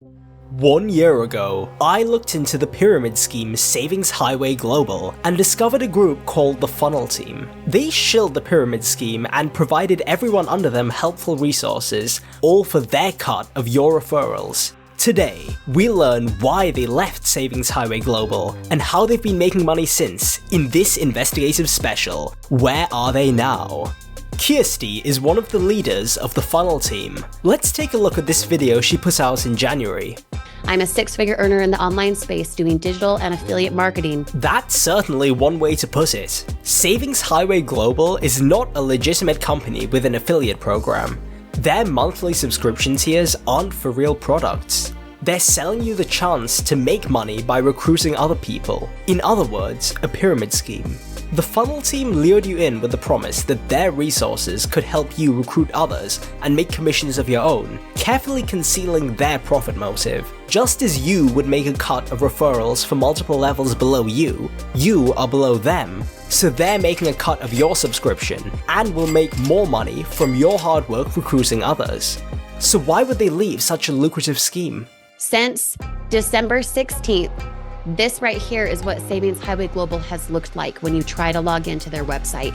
1 year ago, I looked into the pyramid scheme Savings Highway Global and discovered a group called the Funnel Team. They shilled the pyramid scheme and provided everyone under them helpful resources, all for their cut of your referrals. Today, we learn why they left Savings Highway Global and how they've been making money since in this investigative special, Where Are They Now? Kirsty is one of the leaders of the Funnel Team. Let's take a look at this video she put out in January. I'm a six-figure earner in the online space doing digital and affiliate marketing. That's certainly one way to put it. Savings Highway Global is not a legitimate company with an affiliate program. Their monthly subscription tiers aren't for real products. They're selling you the chance to make money by recruiting other people. In other words, a pyramid scheme. The Funnel Team lured you in with the promise that their resources could help you recruit others and make commissions of your own, carefully concealing their profit motive. Just as you would make a cut of referrals for multiple levels below you, you are below them, so they're making a cut of your subscription and will make more money from your hard work recruiting others. So why would they leave such a lucrative scheme? Since December 16th, this right here is what Savings Highway Global has looked like when you try to log into their website.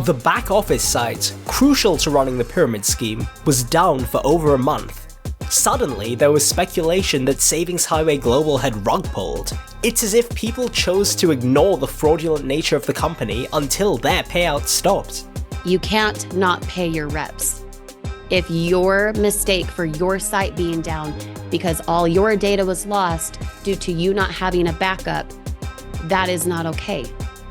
The back office site, crucial to running the pyramid scheme, was down for over a month. Suddenly, there was speculation that Savings Highway Global had rug pulled. It's as if people chose to ignore the fraudulent nature of the company until their payout stopped. You can't not pay your reps. If your mistake for your site being down because all your data was lost due to you not having a backup, that is not okay.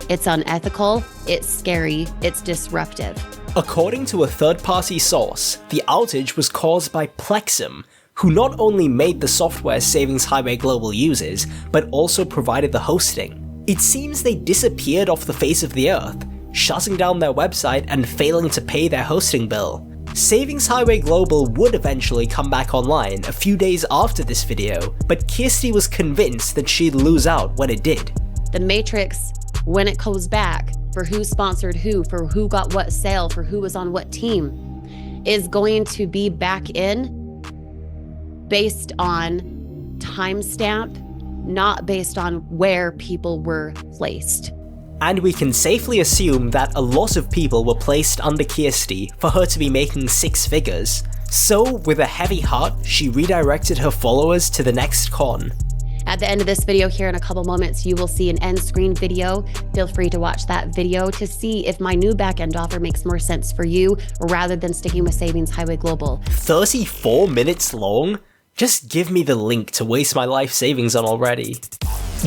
It's unethical, it's scary, it's disruptive. According to a third-party source, the outage was caused by Plexum, who not only made the software Savings Highway Global uses, but also provided the hosting. It seems they disappeared off the face of the earth, shutting down their website and failing to pay their hosting bill. Savings Highway Global would eventually come back online a few days after this video, but Kirsty was convinced that she'd lose out when it did. The matrix, when it goes back, for who sponsored who, for who got what sale, for who was on what team, is going to be back in based on timestamp, not based on where people were placed. And we can safely assume that a lot of people were placed under Kirsty for her to be making six figures. So, with a heavy heart, she redirected her followers to the next con. At the end of this video here in a couple moments, you will see an end screen video. Feel free to watch that video to see if my new backend offer makes more sense for you rather than sticking with Savings Highway Global. 34 minutes long? Just give me the link to waste my life savings on already.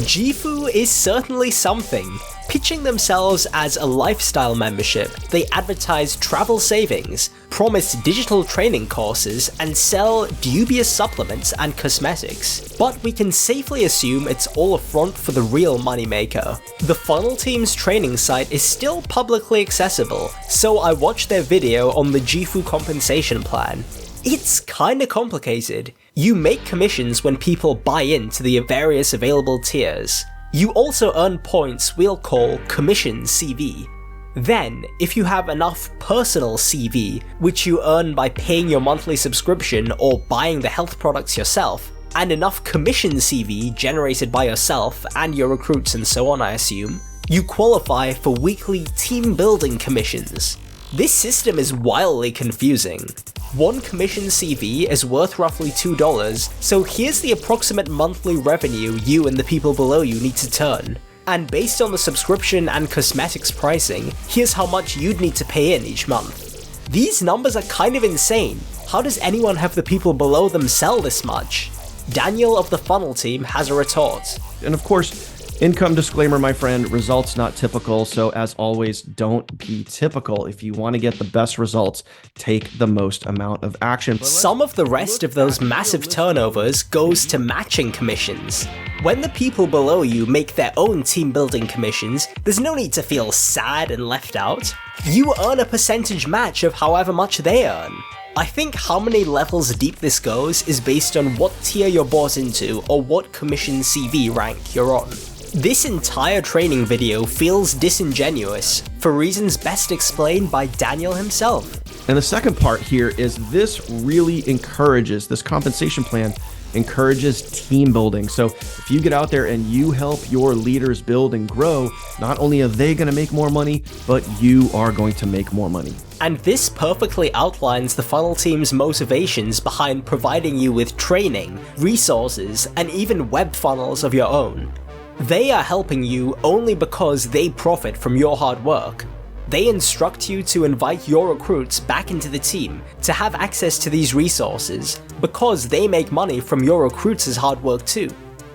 Gifu is certainly something. Pitching themselves as a lifestyle membership, they advertise travel savings, promise digital training courses, and sell dubious supplements and cosmetics. But we can safely assume it's all a front for the real moneymaker. The Funnel Team's training site is still publicly accessible, so I watched their video on the Gifu compensation plan. It's kinda complicated. You make commissions when people buy into the various available tiers. You also earn points we'll call Commission CV. Then, if you have enough personal CV, which you earn by paying your monthly subscription or buying the health products yourself, and enough Commission CV generated by yourself and your recruits and so on I assume, you qualify for weekly team building commissions. This system is wildly confusing. One commission CV is worth roughly $2, so here's the approximate monthly revenue you and the people below you need to turn. And based on the subscription and cosmetics pricing, here's how much you'd need to pay in each month. These numbers are kind of insane. How does anyone have the people below them sell this much? Daniel of the Funnel Team has a retort. And of course, income disclaimer, my friend, results not typical. So as always, don't be typical. If you want to get the best results, take the most amount of action. Some of the rest of those massive turnovers goes to matching commissions. When the people below you make their own team building commissions, there's no need to feel sad and left out. You earn a percentage match of however much they earn. I think how many levels deep this goes is based on what tier you're bought into or what commission CV rank you're on. This entire training video feels disingenuous, for reasons best explained by Daniel himself. And the second part here is this really encourages, this compensation plan encourages team building. So if you get out there and you help your leaders build and grow, not only are they going to make more money, but you are going to make more money. And this perfectly outlines the funnel team's motivations behind providing you with training, resources, and even web funnels of your own. They are helping you only because they profit from your hard work. They instruct you to invite your recruits back into the team to have access to these resources because they make money from your recruits' hard work too.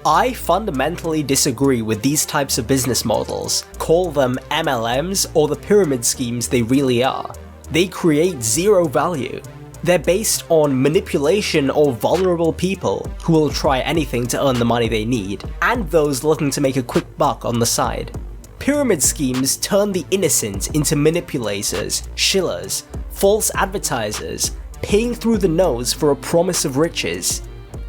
I fundamentally disagree with these types of business models, call them MLMs or the pyramid schemes they really are. They create zero value. They're based on manipulation or vulnerable people who will try anything to earn the money they need, and those looking to make a quick buck on the side. Pyramid schemes turn the innocent into manipulators, shillers, false advertisers, paying through the nose for a promise of riches.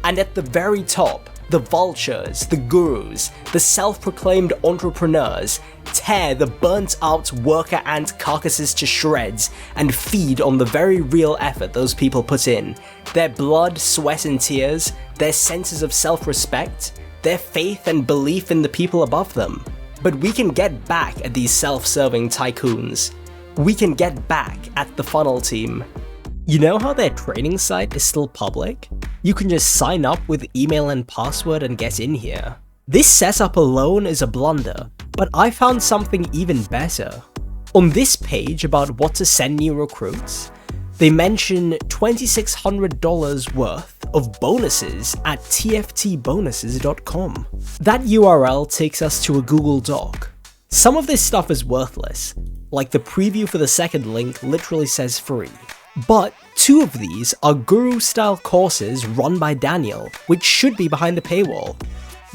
And at the very top, the vultures, the gurus, the self-proclaimed entrepreneurs tear the burnt-out worker ant carcasses to shreds and feed on the very real effort those people put in, their blood, sweat and tears, their senses of self-respect, their faith and belief in the people above them. But we can get back at these self-serving tycoons. We can get back at the funnel team. You know how their training site is still public? You can just sign up with email and password and get in here. This setup alone is a blunder, but I found something even better. On this page about what to send new recruits, they mention $2,600 worth of bonuses at tftbonuses.com. That URL takes us to a Google Doc. Some of this stuff is worthless, like the preview for the second link literally says free. But 2 of these are guru-style courses run by Daniel, which should be behind the paywall.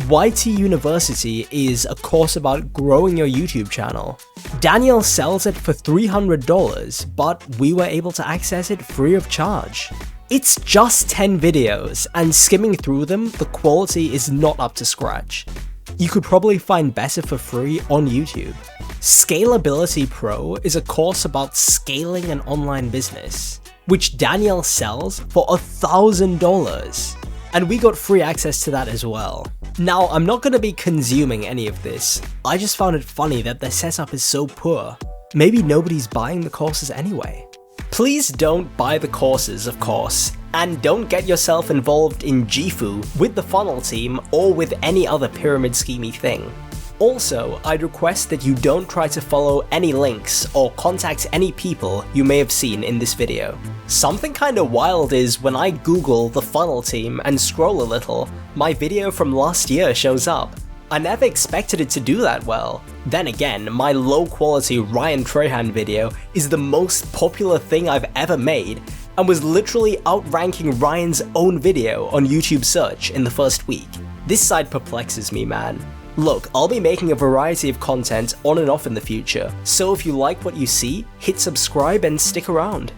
YT University is a course about growing your YouTube channel. Daniel sells it for $300, but we were able to access it free of charge. It's just 10 videos, and skimming through them, the quality is not up to scratch. You could probably find better for free on YouTube. Scalability Pro is a course about scaling an online business, which Daniel sells for $1,000. And we got free access to that as well. Now, I'm not going to be consuming any of this. I just found it funny that their setup is so poor. Maybe nobody's buying the courses anyway. Please don't buy the courses, of course, and don't get yourself involved in Gifu with the funnel team or with any other pyramid schemey thing. Also, I'd request that you don't try to follow any links or contact any people you may have seen in this video. Something kinda wild is when I Google the funnel team and scroll a little, my video from last year shows up. I never expected it to do that well. Then again, my low quality Ryan Trahan video is the most popular thing I've ever made and was literally outranking Ryan's own video on YouTube search in the first week. This side perplexes me, man. Look, I'll be making a variety of content on and off in the future, so if you like what you see, hit subscribe and stick around.